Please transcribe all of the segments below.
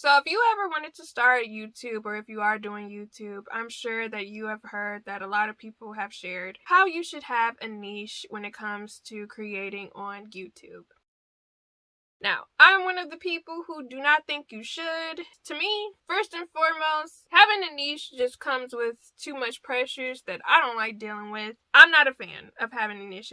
So if you ever wanted to start YouTube, or if you are doing YouTube, I'm sure that you have heard that a lot of people have shared how you should have a niche when it comes to creating on YouTube. Now, I'm one of the people who do not think you should. To me, first and foremost, having a niche just comes with too much pressures that I don't like dealing with. I'm not a fan of having a niche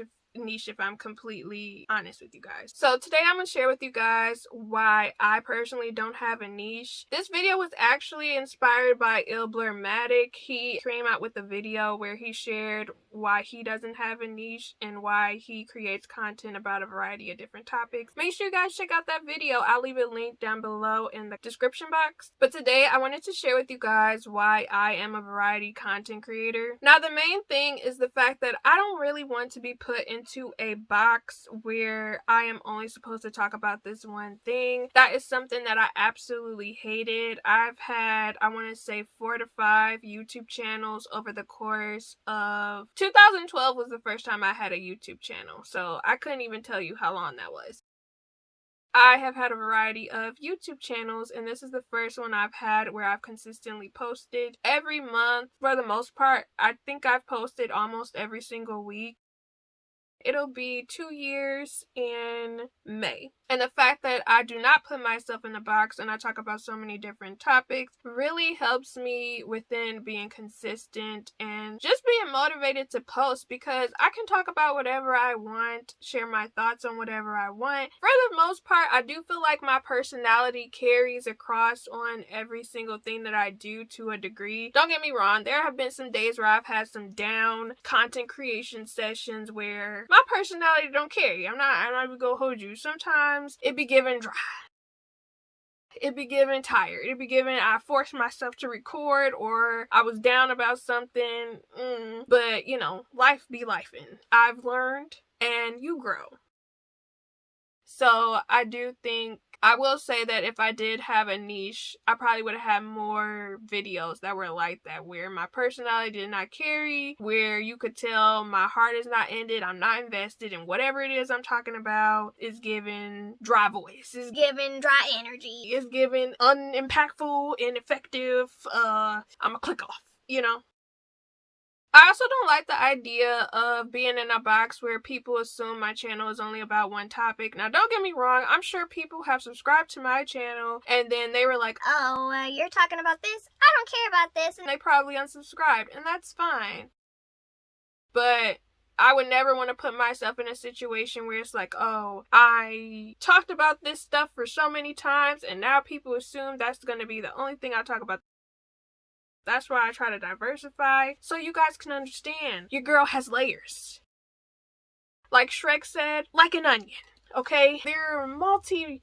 if I'm completely honest with you guys. So today I'm going to share with you guys why I personally don't have a niche. This video was actually inspired by Ilblurmatic. He came out with a video where he shared why he doesn't have a niche and why he creates content about a variety of different topics. Make sure you guys check out that video. I'll leave a link down below in the description box. But today I wanted to share with you guys why I am a variety content creator. Now the main thing is the fact that I don't really want to be put into a box where I am only supposed to talk about this one thing. That is something that I absolutely hated. I've had, I want to say, 4 to 5 YouTube channels over the course of 2012 was the first time I had a YouTube channel, so I couldn't even tell you how long that was. I have had a variety of YouTube channels, and this is the first one I've had where I've consistently posted every month. For the most part, I think I've posted almost every single week. It'll be 2 years in May. And the fact that I do not put myself in a box and I talk about so many different topics really helps me within being consistent and just being motivated to post, because I can talk about whatever I want, share my thoughts on whatever I want. For the most part, I do feel like my personality carries across on every single thing that I do to a degree. Don't get me wrong, there have been some days where I've had some down content creation sessions where my personality don't carry. I'm not even gonna hold you. Sometimes it be given dry. It be given tired. It be given I forced myself to record, or I was down about something. But, you know, life be lifing. I've learned and you grow. So I do think, I will say that if I did have a niche, I probably would have had more videos that were like that, where my personality did not carry, where you could tell my heart is not in it, I'm not invested in whatever it is I'm talking about. It's giving dry voice, it's giving dry energy, it's giving unimpactful, ineffective, I'ma click off, you know? I also don't like the idea of being in a box where people assume my channel is only about one topic. Now, don't get me wrong, I'm sure people have subscribed to my channel and then they were like, oh, you're talking about this? I don't care about this. And they probably unsubscribed, and that's fine. But I would never want to put myself in a situation where it's like, oh, I talked about this stuff for so many times and now people assume that's going to be the only thing I talk about. That's why I try to diversify, so you guys can understand. Your girl has layers. Like Shrek said, like an onion, okay? There are multi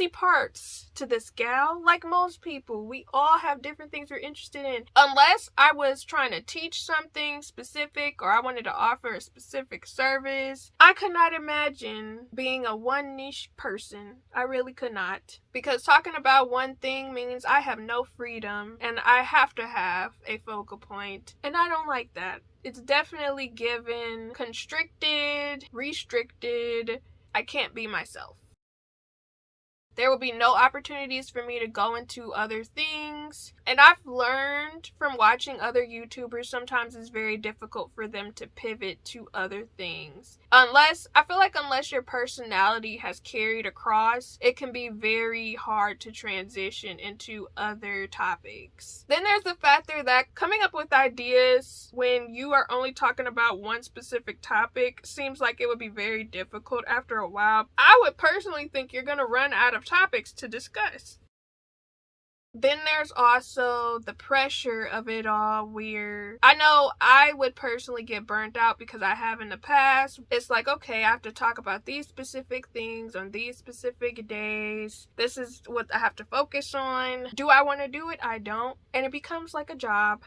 parts to this gal. Like most people, we all have different things we're interested in. Unless I was trying to teach something specific or I wanted to offer a specific service, I could not imagine being a one niche person. I really could not. Because talking about one thing means I have no freedom and I have to have a focal point. And I don't like that. It's definitely given constricted, restricted. I can't be myself. There will be no opportunities for me to go into other things. And I've learned from watching other YouTubers, sometimes it's very difficult for them to pivot to other things. I feel like unless your personality has carried across, it can be very hard to transition into other topics. Then there's the factor that coming up with ideas when you are only talking about one specific topic seems like it would be very difficult after a while. I would personally think you're going to run out of topics to discuss. Then there's also the pressure of it all, where I know I would personally get burnt out because I have in the past. It's like, okay, I have to talk about these specific things on these specific days. This is what I have to focus on. Do I want to do it? I don't. And it becomes like a job.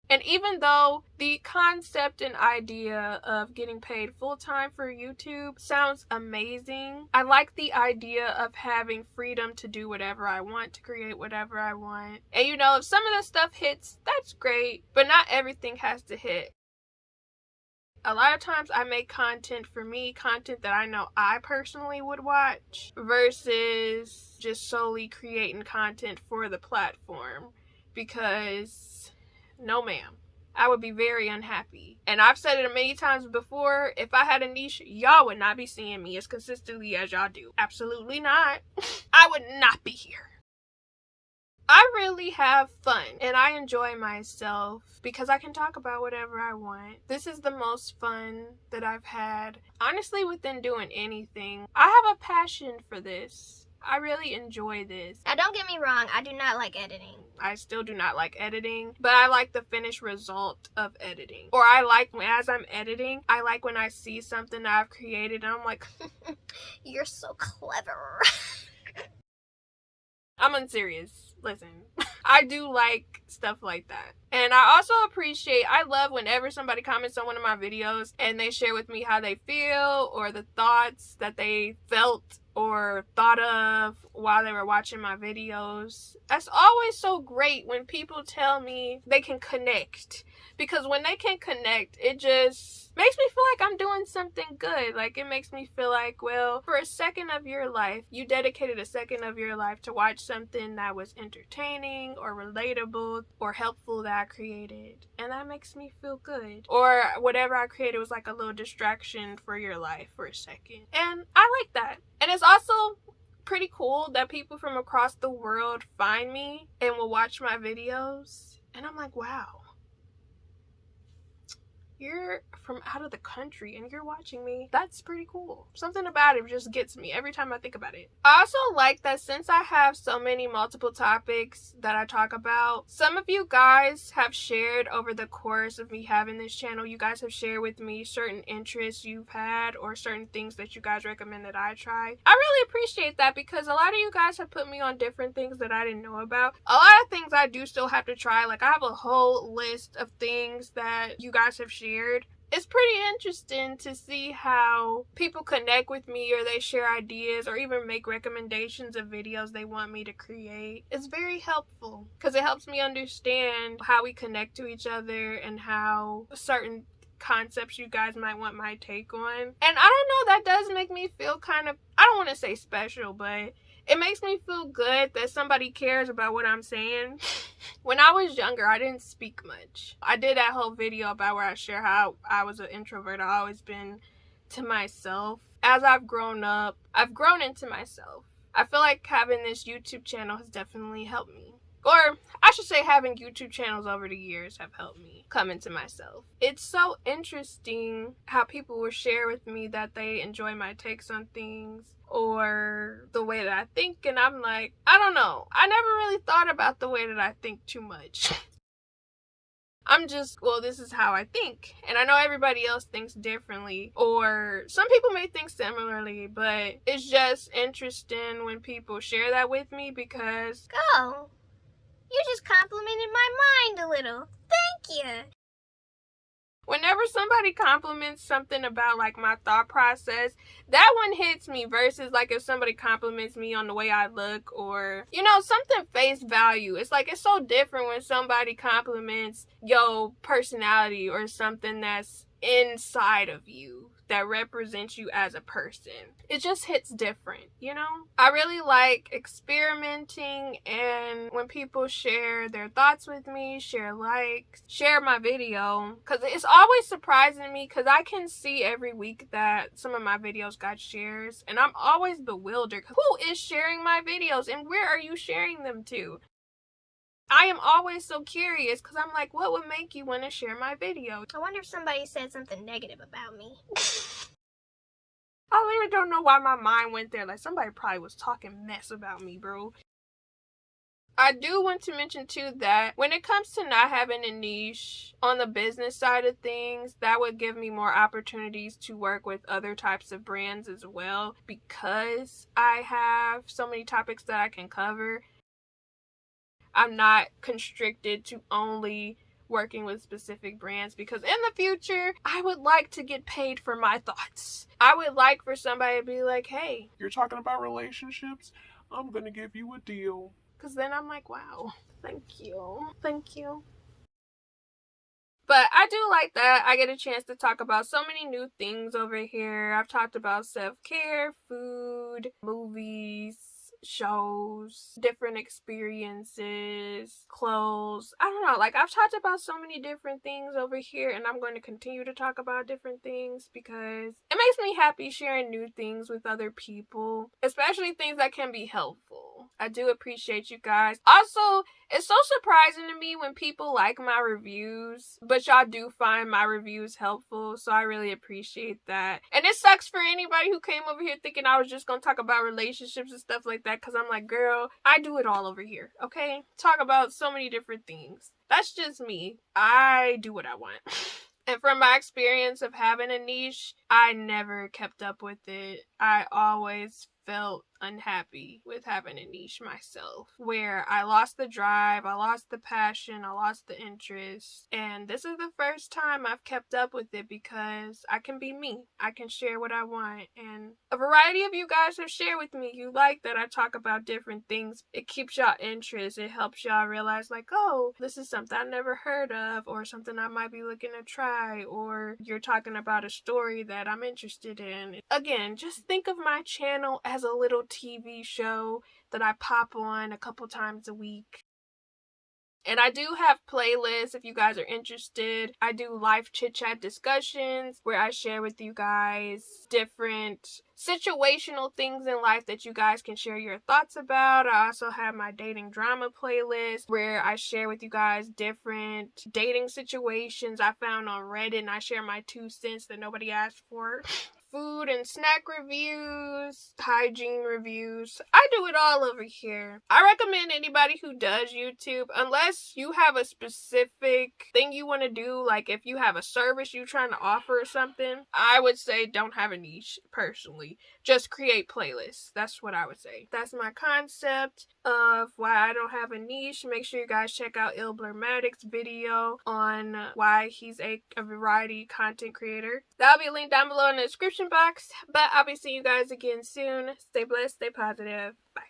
And even though the concept and idea of getting paid full-time for YouTube sounds amazing, I like the idea of having freedom to do whatever I want, to create whatever I want. And you know, if some of the stuff hits, that's great, but not everything has to hit. A lot of times I make content for me, content that I know I personally would watch, versus just solely creating content for the platform, because no ma'am, I would be very unhappy. And I've said it many times before, if I had a niche, y'all would not be seeing me as consistently as y'all do. Absolutely not. I would not be here. I really have fun and I enjoy myself because I can talk about whatever I want. This is the most fun that I've had, honestly, within doing anything. I have a passion for this. I really enjoy this. Now, don't get me wrong, I do not like editing. I still do not like editing, but I like the finished result of editing. Or I like, as I'm editing, I like when I see something that I've created and I'm like, you're so clever. I'm unserious. Listen, I do like stuff like that. And I also I love whenever somebody comments on one of my videos and they share with me how they feel or the thoughts that they felt or thought of while they were watching my videos. That's always so great when people tell me they can connect. Because when they can connect, it just makes me feel like I'm doing something good. Like, it makes me feel like, well, for a second of your life, you dedicated a second of your life to watch something that was entertaining or relatable or helpful that I created. And that makes me feel good. Or whatever I created was like a little distraction for your life for a second. And I like that. And it's also pretty cool that people from across the world find me and will watch my videos. And I'm like, wow. You're from out of the country and you're watching me. That's pretty cool. Something about it just gets me every time I think about it. I also like that since I have so many multiple topics that I talk about, some of you guys have shared over the course of me having this channel, you guys have shared with me certain interests you've had or certain things that you guys recommend that I try. I really appreciate that because a lot of you guys have put me on different things that I didn't know about. A lot of things I do still have to try. Like, I have a whole list of things that you guys have shared. It's pretty interesting to see how people connect with me or they share ideas or even make recommendations of videos they want me to create. It's very helpful because it helps me understand how we connect to each other and how certain concepts you guys might want my take on. And I don't know, that does make me feel kind of, I don't want to say special, but it makes me feel good that somebody cares about what I'm saying. When I was younger, I didn't speak much. I did that whole video about where I share how I was an introvert. I've always been to myself. As I've grown up, I've grown into myself. I feel like having this YouTube channel has definitely helped me. Or I should say having YouTube channels over the years have helped me come into myself. It's so interesting how people will share with me that they enjoy my takes on things or the way that I think, and I'm like, I don't know. I never really thought about the way that I think too much. I'm just, well, this is how I think. And I know everybody else thinks differently, or some people may think similarly, but it's just interesting when people share that with me because... Go! You just complimented my mind a little. Thank you. Whenever somebody compliments something about like my thought process, that one hits me versus like if somebody compliments me on the way I look or, you know, something face value. It's like, it's so different when somebody compliments your personality or something that's inside of you that represents you as a person. It just hits different, you know? I really like experimenting, and when people share their thoughts with me, share likes, share my video, because it's always surprising to me because I can see every week that some of my videos got shares, and I'm always bewildered. Who is sharing my videos and where are you sharing them to? I am always so curious because I'm like, what would make you want to share my video? I wonder if somebody said something negative about me. I literally don't know why my mind went there. Like, somebody probably was talking mess about me, bro. I do want to mention too that when it comes to not having a niche on the business side of things, that would give me more opportunities to work with other types of brands as well, because I have so many topics that I can cover. I'm not constricted to only working with specific brands, because in the future, I would like to get paid for my thoughts. I would like for somebody to be like, hey, you're talking about relationships? I'm gonna give you a deal. Because then I'm like, wow, thank you. Thank you. But I do like that I get a chance to talk about so many new things over here. I've talked about self-care, food, movies, shows, different experiences, clothes. I don't know, like I've talked about so many different things over here, and I'm going to continue to talk about different things because it makes me happy sharing new things with other people, especially things that can be helpful. I do appreciate you guys. Also, it's so surprising to me when people like my reviews, but y'all do find my reviews helpful, so I really appreciate that. And it sucks for anybody who came over here thinking I was just gonna talk about relationships and stuff like that, because I'm like, girl, I do it all over here, okay? Talk about so many different things. That's just me. I do what I want. And from my experience of having a niche, I never kept up with it. I always felt unhappy with having a niche myself, where I lost the drive, I lost the passion, I lost the interest. And this is the first time I've kept up with it because I can be me. I can share what I want. And a variety of you guys have shared with me you like that I talk about different things. It keeps y'all interest. It helps y'all realize, like, oh, this is something I never heard of, or something I might be looking to try, or you're talking about a story that I'm interested in. Again, just think of my channel as a little TV show that I pop on a couple times a week. And I do have playlists if you guys are interested. I do live chit chat discussions where I share with you guys different situational things in life that you guys can share your thoughts about. I also have my dating drama playlist where I share with you guys different dating situations I found on Reddit, and I share my 2 cents that nobody asked for. Food and snack reviews, hygiene reviews. I do it all over here. I recommend anybody who does YouTube, unless you have a specific thing you want to do, like if you have a service you're trying to offer or something, I would say don't have a niche personally. Just create playlists. That's what I would say. That's my concept of why I don't have a niche. Make sure you guys check out Ilblurmatic's video on why he's a variety content creator. That'll be linked down below in the description box. But I'll be seeing you guys again soon. Stay blessed, stay positive. Bye.